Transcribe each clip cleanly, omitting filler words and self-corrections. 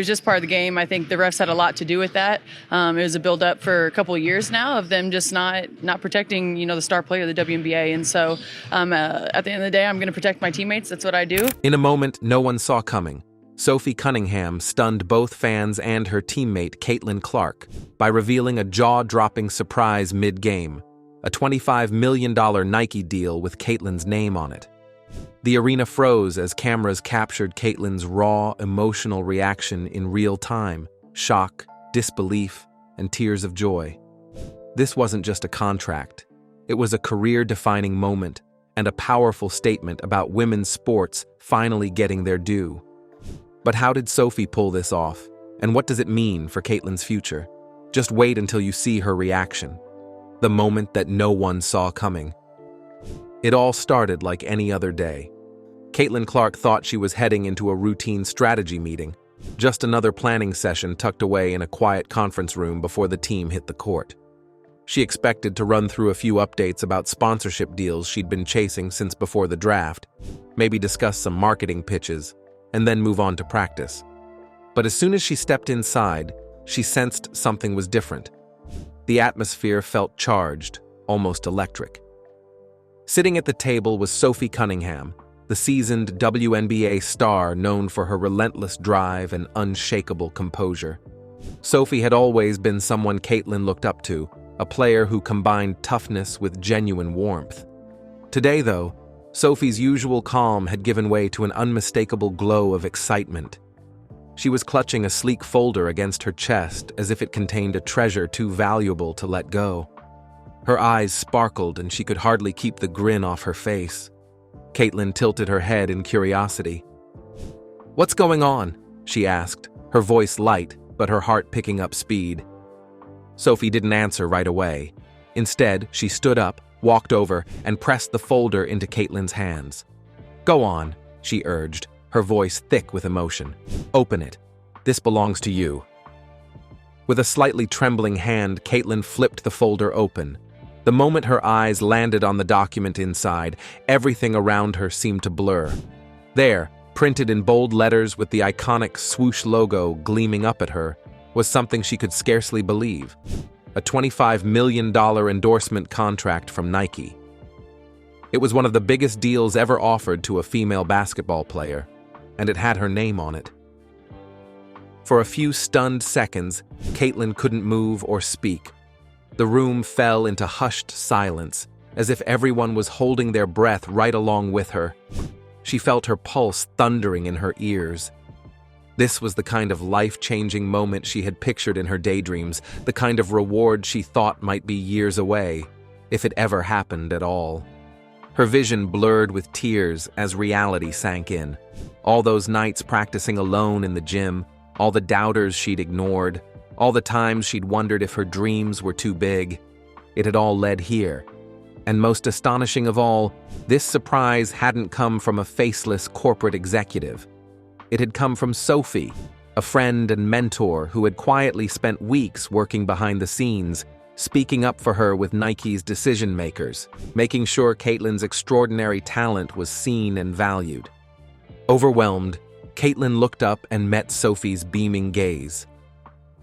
was just part of the game. I think the refs had a lot to do with that. It was a build-up for a couple of years now of them just not protecting, the star player of the WNBA. And so at the end of the day, I'm going to protect my teammates. That's what I do. In a moment no one saw coming, Sophie Cunningham stunned both fans and her teammate Caitlyn Clark by revealing a jaw-dropping surprise mid-game, a $25 million Nike deal with Caitlyn's name on it. The arena froze as cameras captured Caitlyn's raw, emotional reaction in real time: shock, disbelief, and tears of joy. This wasn't just a contract. It was a career-defining moment and a powerful statement about women's sports finally getting their due. But how did Sophie pull this off? And what does it mean for Caitlyn's future? Just wait until you see her reaction. The moment that no one saw coming. It all started like any other day. Caitlyn Clark thought she was heading into a routine strategy meeting, just another planning session tucked away in a quiet conference room before the team hit the court. She expected to run through a few updates about sponsorship deals she'd been chasing since before the draft, maybe discuss some marketing pitches, and then move on to practice. But as soon as she stepped inside, she sensed something was different. The atmosphere felt charged, almost electric. Sitting at the table was Sophie Cunningham, the seasoned WNBA star known for her relentless drive and unshakable composure. Sophie had always been someone Caitlyn looked up to, a player who combined toughness with genuine warmth. Today, though, Sophie's usual calm had given way to an unmistakable glow of excitement. She was clutching a sleek folder against her chest as if it contained a treasure too valuable to let go. Her eyes sparkled and she could hardly keep the grin off her face. Caitlyn tilted her head in curiosity. "What's going on?" she asked, her voice light, but her heart picking up speed. Sophie didn't answer right away. Instead, she stood up, walked over, and pressed the folder into Caitlyn's hands. "Go on," she urged, her voice thick with emotion. "Open it. This belongs to you." With a slightly trembling hand, Caitlyn flipped the folder open. The moment her eyes landed on the document inside, everything around her seemed to blur. There, printed in bold letters with the iconic swoosh logo gleaming up at her, was something she could scarcely believe: a $25 million endorsement contract from Nike. It was one of the biggest deals ever offered to a female basketball player, and it had her name on it. For a few stunned seconds, Caitlyn couldn't move or speak. The room fell into hushed silence, as if everyone was holding their breath right along with her. She felt her pulse thundering in her ears. This was the kind of life-changing moment she had pictured in her daydreams, the kind of reward she thought might be years away, if it ever happened at all. Her vision blurred with tears as reality sank in. All those nights practicing alone in the gym, all the doubters she'd ignored, all the times she'd wondered if her dreams were too big. It had all led here. And most astonishing of all, this surprise hadn't come from a faceless corporate executive. It had come from Sophie, a friend and mentor who had quietly spent weeks working behind the scenes, speaking up for her with Nike's decision-makers, making sure Caitlyn's extraordinary talent was seen and valued. Overwhelmed, Caitlyn looked up and met Sophie's beaming gaze.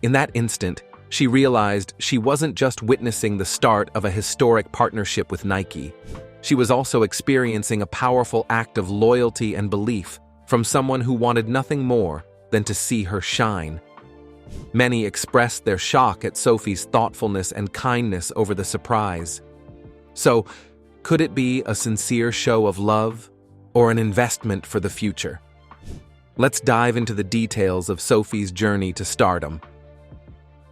In that instant, she realized she wasn't just witnessing the start of a historic partnership with Nike. She was also experiencing a powerful act of loyalty and belief from someone who wanted nothing more than to see her shine. Many expressed their shock at Sophie's thoughtfulness and kindness over the surprise. So, could it be a sincere show of love or an investment for the future? Let's dive into the details of Sophie's journey to stardom.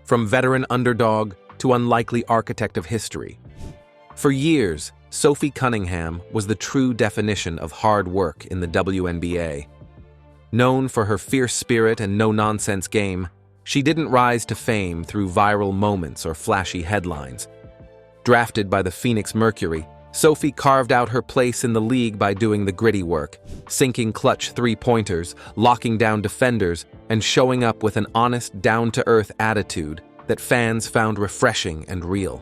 From veteran underdog to unlikely architect of history. For years, Sophie Cunningham was the true definition of hard work in the WNBA. Known for her fierce spirit and no-nonsense game, she didn't rise to fame through viral moments or flashy headlines. Drafted by the Phoenix Mercury, Sophie carved out her place in the league by doing the gritty work, sinking clutch three-pointers, locking down defenders, and showing up with an honest, down-to-earth attitude that fans found refreshing and real.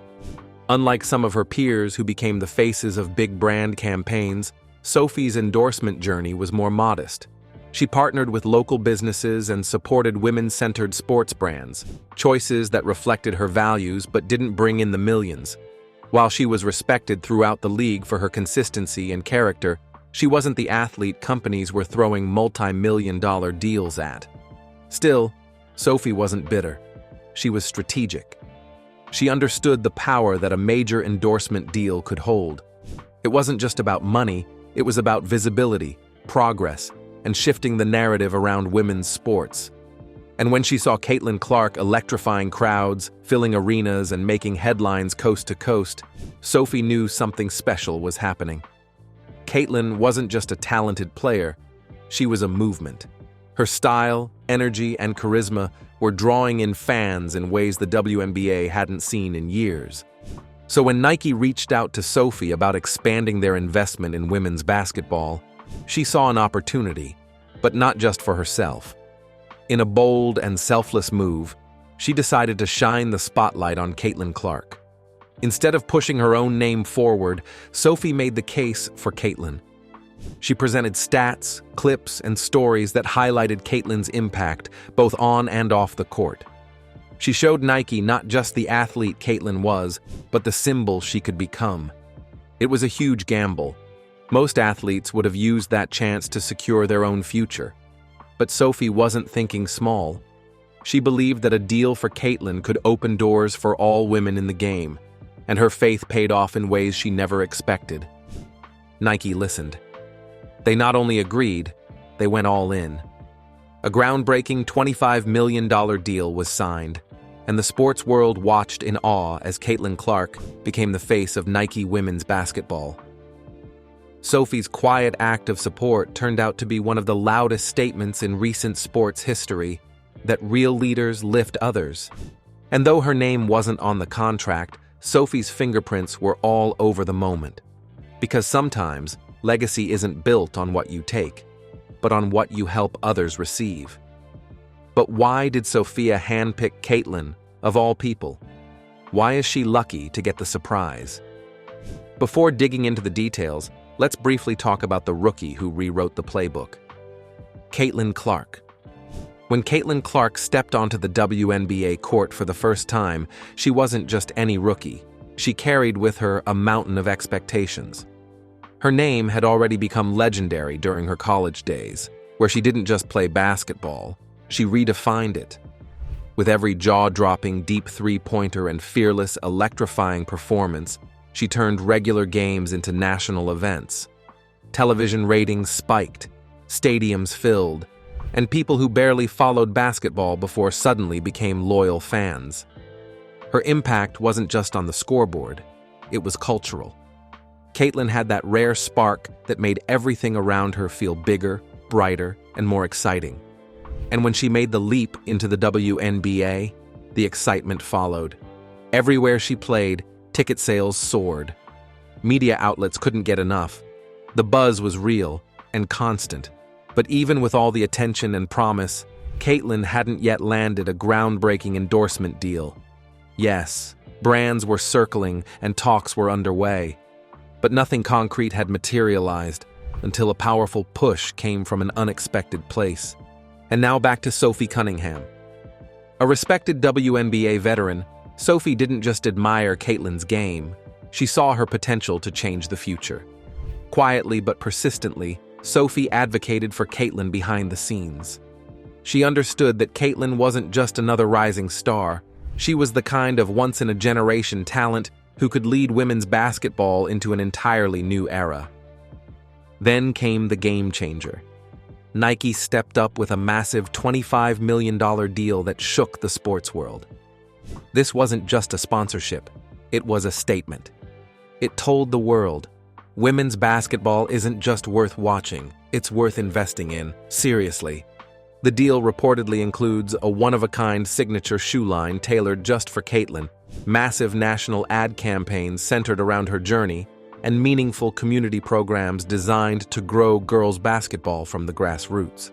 Unlike some of her peers who became the faces of big brand campaigns, Sophie's endorsement journey was more modest. She partnered with local businesses and supported women-centered sports brands, choices that reflected her values but didn't bring in the millions. While she was respected throughout the league for her consistency and character, she wasn't the athlete companies were throwing multi-million-dollar deals at. Still, Sophie wasn't bitter. She was strategic. She understood the power that a major endorsement deal could hold. It wasn't just about money, it was about visibility, progress, and shifting the narrative around women's sports. And when she saw Caitlyn Clark electrifying crowds, filling arenas, and making headlines coast to coast, Sophie knew something special was happening. Caitlyn wasn't just a talented player, she was a movement. Her style, energy, and charisma were drawing in fans in ways the WNBA hadn't seen in years. So when Nike reached out to Sophie about expanding their investment in women's basketball, she saw an opportunity, but not just for herself. In a bold and selfless move, she decided to shine the spotlight on Caitlyn Clark. Instead of pushing her own name forward, Sophie made the case for Caitlyn. She presented stats, clips, and stories that highlighted Caitlyn's impact, both on and off the court. She showed Nike not just the athlete Caitlyn was, but the symbol she could become. It was a huge gamble. Most athletes would have used that chance to secure their own future. But Sophie wasn't thinking small. She believed that a deal for Caitlyn could open doors for all women in the game, and her faith paid off in ways she never expected. Nike listened. They not only agreed, they went all in. A groundbreaking $25 million deal was signed, and the sports world watched in awe as Caitlyn Clark became the face of Nike women's basketball. Sophie's quiet act of support turned out to be one of the loudest statements in recent sports history, that real leaders lift others. And though her name wasn't on the contract, Sophie's fingerprints were all over the moment. Because sometimes, legacy isn't built on what you take, but on what you help others receive. But why did Sophia handpick Caitlyn, of all people? Why is she lucky to get the surprise? Before digging into the details, let's briefly talk about the rookie who rewrote the playbook. Caitlyn Clark. When Caitlyn Clark stepped onto the WNBA court for the first time, she wasn't just any rookie. She carried with her a mountain of expectations. Her name had already become legendary during her college days, where she didn't just play basketball, she redefined it. With every jaw-dropping deep three-pointer and fearless, electrifying performance, she turned regular games into national events. Television ratings spiked, stadiums filled, and people who barely followed basketball before suddenly became loyal fans. Her impact wasn't just on the scoreboard, it was cultural. Caitlyn had that rare spark that made everything around her feel bigger, brighter, and more exciting. And when she made the leap into the WNBA, the excitement followed. Everywhere she played, ticket sales soared. Media outlets couldn't get enough. The buzz was real and constant. But even with all the attention and promise, Caitlyn hadn't yet landed a groundbreaking endorsement deal. Yes, brands were circling and talks were underway. But nothing concrete had materialized until a powerful push came from an unexpected place. And now back to Sophie Cunningham. A respected WNBA veteran, Sophie didn't just admire Caitlyn's game, she saw her potential to change the future. Quietly but persistently, Sophie advocated for Caitlyn behind the scenes. She understood that Caitlyn wasn't just another rising star, she was the kind of once-in-a-generation talent who could lead women's basketball into an entirely new era. Then came the game changer. Nike stepped up with a massive $25 million deal that shook the sports world. This wasn't just a sponsorship, it was a statement. It told the world, women's basketball isn't just worth watching, it's worth investing in, seriously. The deal reportedly includes a one-of-a-kind signature shoe line tailored just for Caitlyn, massive national ad campaigns centered around her journey, and meaningful community programs designed to grow girls' basketball from the grassroots.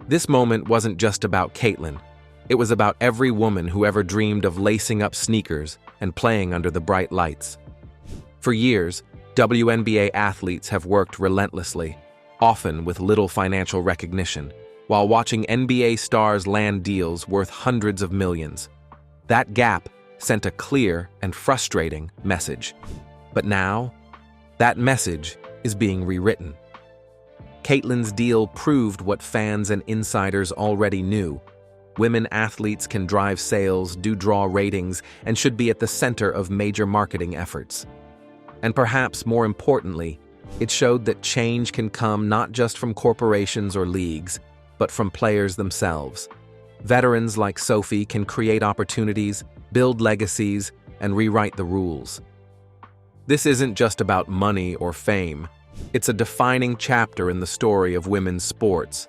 This moment wasn't just about Caitlyn. It was about every woman who ever dreamed of lacing up sneakers and playing under the bright lights. For years, WNBA athletes have worked relentlessly. often with little financial recognition, while watching NBA stars land deals worth hundreds of millions. That gap sent a clear and frustrating message. But now, that message is being rewritten. Caitlyn's deal proved what fans and insiders already knew. Women athletes can drive sales, do draw ratings, and should be at the center of major marketing efforts. And perhaps more importantly, it showed that change can come not just from corporations or leagues, but from players themselves. Veterans like Sophie can create opportunities, build legacies, and rewrite the rules. This isn't just about money or fame. It's a defining chapter in the story of women's sports,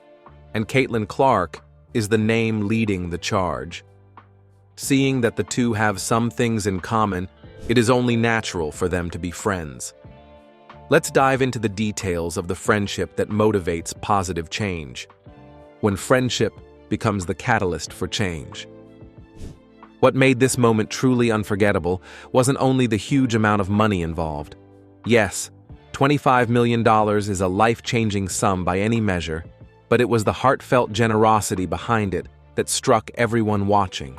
and Caitlyn Clark is the name leading the charge. Seeing that the two have some things in common, it is only natural for them to be friends. Let's dive into the details of the friendship that motivates positive change. When friendship becomes the catalyst for change. What made this moment truly unforgettable wasn't only the huge amount of money involved. Yes, $25 million is a life-changing sum by any measure, but it was the heartfelt generosity behind it that struck everyone watching.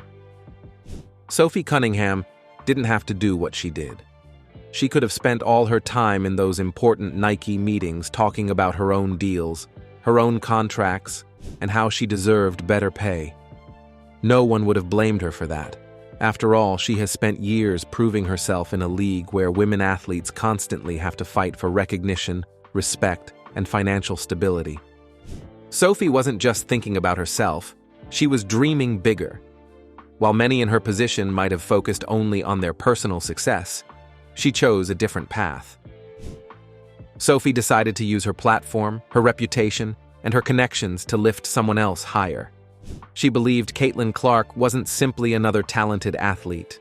Sophie Cunningham didn't have to do what she did. She could have spent all her time in those important Nike meetings talking about her own deals, her own contracts, and how she deserved better pay. No one would have blamed her for that. After all, she has spent years proving herself in a league where women athletes constantly have to fight for recognition, respect, and financial stability. Sophie wasn't just thinking about herself, she was dreaming bigger. While many in her position might have focused only on their personal success, she chose a different path. Sophie decided to use her platform, her reputation, and her connections to lift someone else higher. She believed Caitlyn Clark wasn't simply another talented athlete.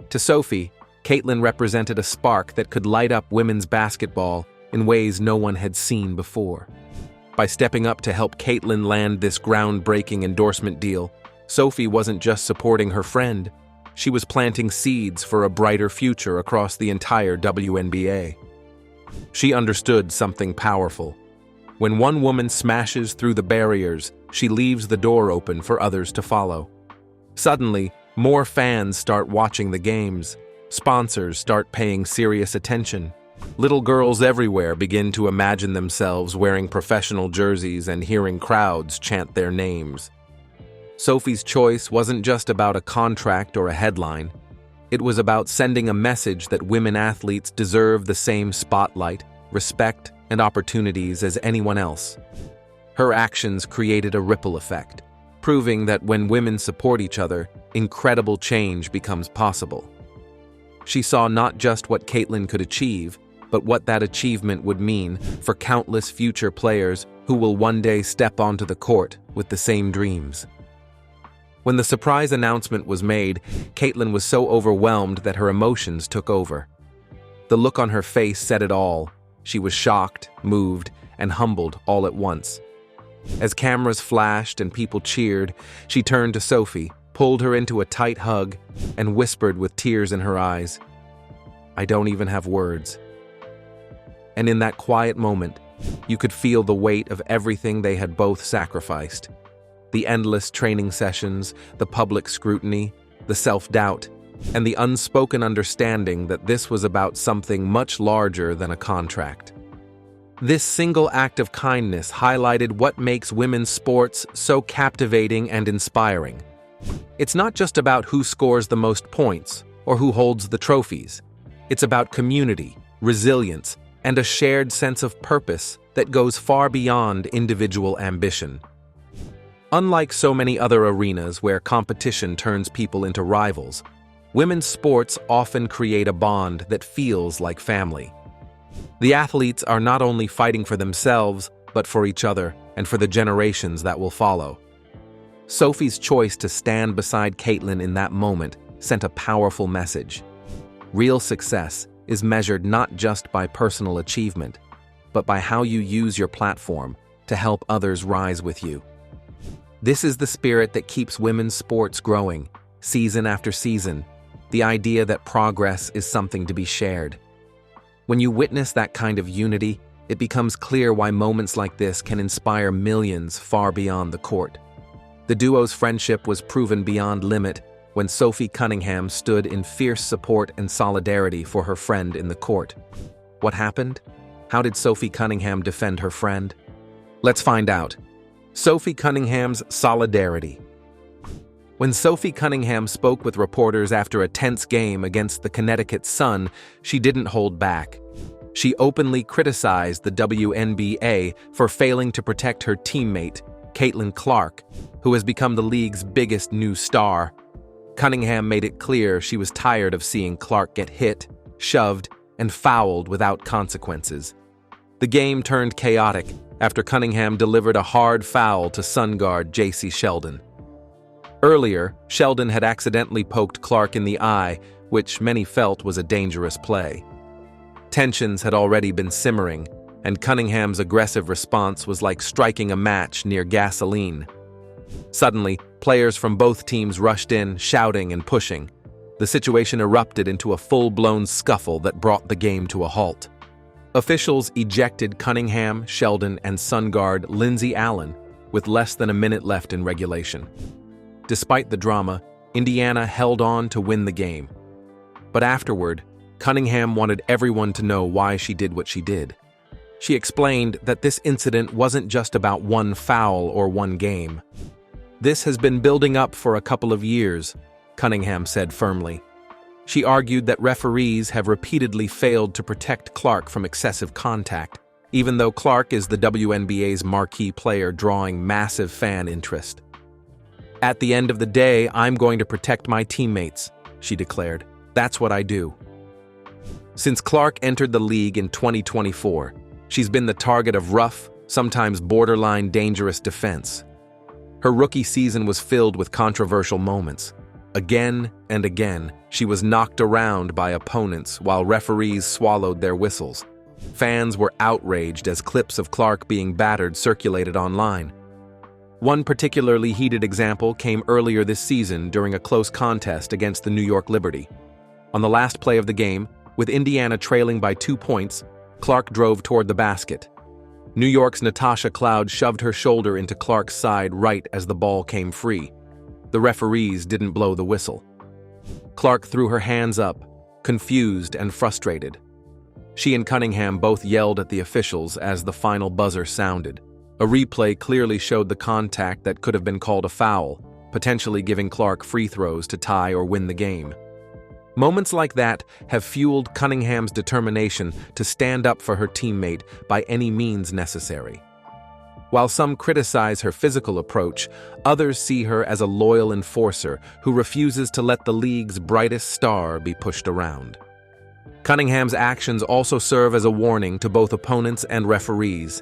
To Sophie, Caitlyn represented a spark that could light up women's basketball in ways no one had seen before. By stepping up to help Caitlyn land this groundbreaking endorsement deal, Sophie wasn't just supporting her friend, she was planting seeds for a brighter future across the entire WNBA. She understood something powerful. When one woman smashes through the barriers, she leaves the door open for others to follow. Suddenly, more fans start watching the games. Sponsors start paying serious attention. Little girls everywhere begin to imagine themselves wearing professional jerseys and hearing crowds chant their names. Sophie's choice wasn't just about a contract or a headline. It was about sending a message that women athletes deserve the same spotlight, respect, and opportunities as anyone else. Her actions created a ripple effect, proving that when women support each other, incredible change becomes possible. She saw not just what Caitlyn could achieve, but what that achievement would mean for countless future players who will one day step onto the court with the same dreams. When the surprise announcement was made, Caitlyn was so overwhelmed that her emotions took over. The look on her face said it all. She was shocked, moved, and humbled all at once. As cameras flashed and people cheered, she turned to Sophie, pulled her into a tight hug, and whispered with tears in her eyes, "I don't even have words." And in that quiet moment, you could feel the weight of everything they had both sacrificed. The endless training sessions, the public scrutiny, the self-doubt, and the unspoken understanding that this was about something much larger than a contract. This single act of kindness highlighted what makes women's sports so captivating and inspiring. It's not just about who scores the most points or who holds the trophies. It's about community, resilience, and a shared sense of purpose that goes far beyond individual ambition. Unlike so many other arenas where competition turns people into rivals, women's sports often create a bond that feels like family. The athletes are not only fighting for themselves, but for each other and for the generations that will follow. Sophie's choice to stand beside Caitlyn in that moment sent a powerful message. Real success is measured not just by personal achievement, but by how you use your platform to help others rise with you. This is the spirit that keeps women's sports growing, season after season, the idea that progress is something to be shared. When you witness that kind of unity, it becomes clear why moments like this can inspire millions far beyond the court. The duo's friendship was proven beyond limit when Sophie Cunningham stood in fierce support and solidarity for her friend in the court. What happened? How did Sophie Cunningham defend her friend? Let's find out. Sophie Cunningham's solidarity. When Sophie Cunningham spoke with reporters after a tense game against the Connecticut Sun, she didn't hold back. She openly criticized the WNBA for failing to protect her teammate, Caitlyn Clark, who has become the league's biggest new star. Cunningham made it clear she was tired of seeing Clark get hit, shoved, and fouled without consequences. The game turned chaotic after Cunningham delivered a hard foul to Sun guard J.C. Sheldon. Earlier, Sheldon had accidentally poked Clark in the eye, which many felt was a dangerous play. Tensions had already been simmering, and Cunningham's aggressive response was like striking a match near gasoline. Suddenly, players from both teams rushed in, shouting and pushing. The situation erupted into a full-blown scuffle that brought the game to a halt. Officials ejected Cunningham, Sheldon, and Sun guard Lindsay Allen with less than a minute left in regulation. Despite the drama, Indiana held on to win the game. But afterward, Cunningham wanted everyone to know why she did what she did. She explained that this incident wasn't just about one foul or one game. "This has been building up for a couple of years," Cunningham said firmly. She argued that referees have repeatedly failed to protect Clark from excessive contact, even though Clark is the WNBA's marquee player drawing massive fan interest. "At the end of the day, I'm going to protect my teammates," she declared. "That's what I do." Since Clark entered the league in 2024, she's been the target of rough, sometimes borderline dangerous defense. Her rookie season was filled with controversial moments. Again and again, she was knocked around by opponents while referees swallowed their whistles. Fans were outraged as clips of Clark being battered circulated online. One particularly heated example came earlier this season during a close contest against the New York Liberty. On the last play of the game, with Indiana trailing by 2 points, Clark drove toward the basket. New York's Natasha Cloud shoved her shoulder into Clark's side right as the ball came free. The referees didn't blow the whistle. Clark threw her hands up, confused and frustrated. She and Cunningham both yelled at the officials as the final buzzer sounded. A replay clearly showed the contact that could have been called a foul, potentially giving Clark free throws to tie or win the game. Moments like that have fueled Cunningham's determination to stand up for her teammate by any means necessary. While some criticize her physical approach, others see her as a loyal enforcer who refuses to let the league's brightest star be pushed around. Cunningham's actions also serve as a warning to both opponents and referees.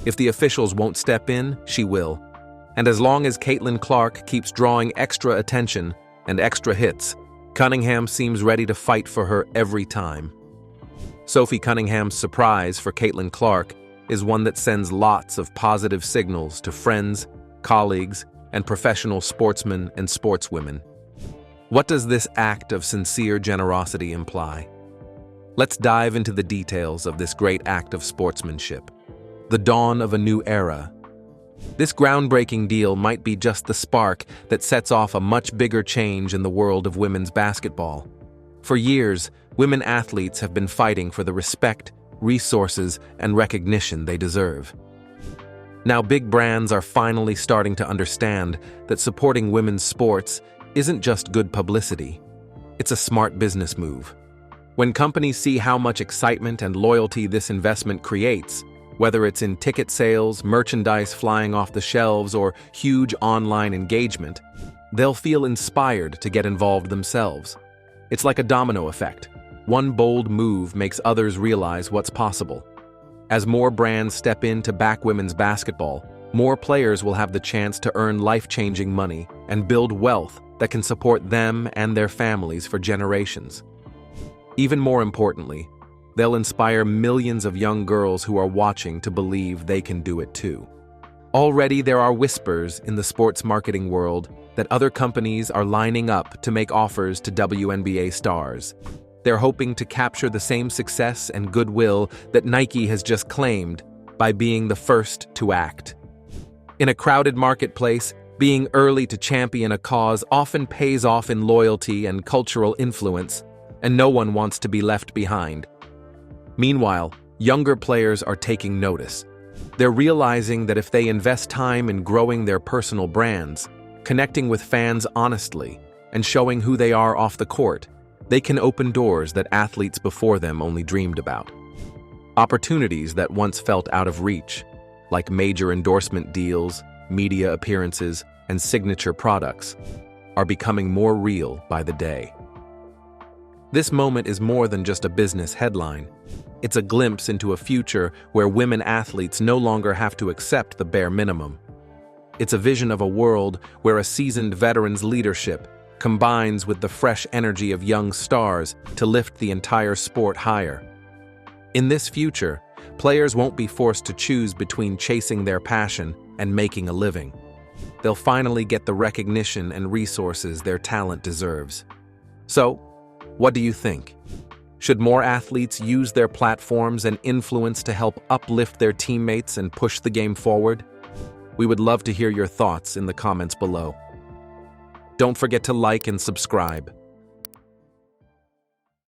If the officials won't step in, she will. And as long as Caitlyn Clark keeps drawing extra attention and extra hits, Cunningham seems ready to fight for her every time. Sophie Cunningham's surprise for Caitlyn Clark is one that sends lots of positive signals to friends, colleagues, and professional sportsmen and sportswomen. What does this act of sincere generosity imply? Let's dive into the details of this great act of sportsmanship. The dawn of a new era. This groundbreaking deal might be just the spark that sets off a much bigger change in the world of women's basketball. For years, women athletes have been fighting for the respect, resources, and recognition they deserve. Now big brands are finally starting to understand that supporting women's sports isn't just good publicity. It's a smart business move. When companies see how much excitement and loyalty this investment creates, whether it's in ticket sales, merchandise flying off the shelves, or huge online engagement, they'll feel inspired to get involved themselves. It's like a domino effect. One bold move makes others realize what's possible. As more brands step in to back women's basketball, more players will have the chance to earn life-changing money and build wealth that can support them and their families for generations. Even more importantly, they'll inspire millions of young girls who are watching to believe they can do it too. Already there are whispers in the sports marketing world that other companies are lining up to make offers to WNBA stars. They're hoping to capture the same success and goodwill that Nike has just claimed by being the first to act. In a crowded marketplace, being early to champion a cause often pays off in loyalty and cultural influence, and no one wants to be left behind. Meanwhile, younger players are taking notice. They're realizing that if they invest time in growing their personal brands, connecting with fans honestly, and showing who they are off the court, they can open doors that athletes before them only dreamed about. Opportunities that once felt out of reach, like major endorsement deals, media appearances, and signature products, are becoming more real by the day. This moment is more than just a business headline. It's a glimpse into a future where women athletes no longer have to accept the bare minimum. It's a vision of a world where a seasoned veteran's leadership combines with the fresh energy of young stars to lift the entire sport higher. In this future, players won't be forced to choose between chasing their passion and making a living. They'll finally get the recognition and resources their talent deserves. So, what do you think? Should more athletes use their platforms and influence to help uplift their teammates and push the game forward? We would love to hear your thoughts in the comments below. Don't forget to like and subscribe.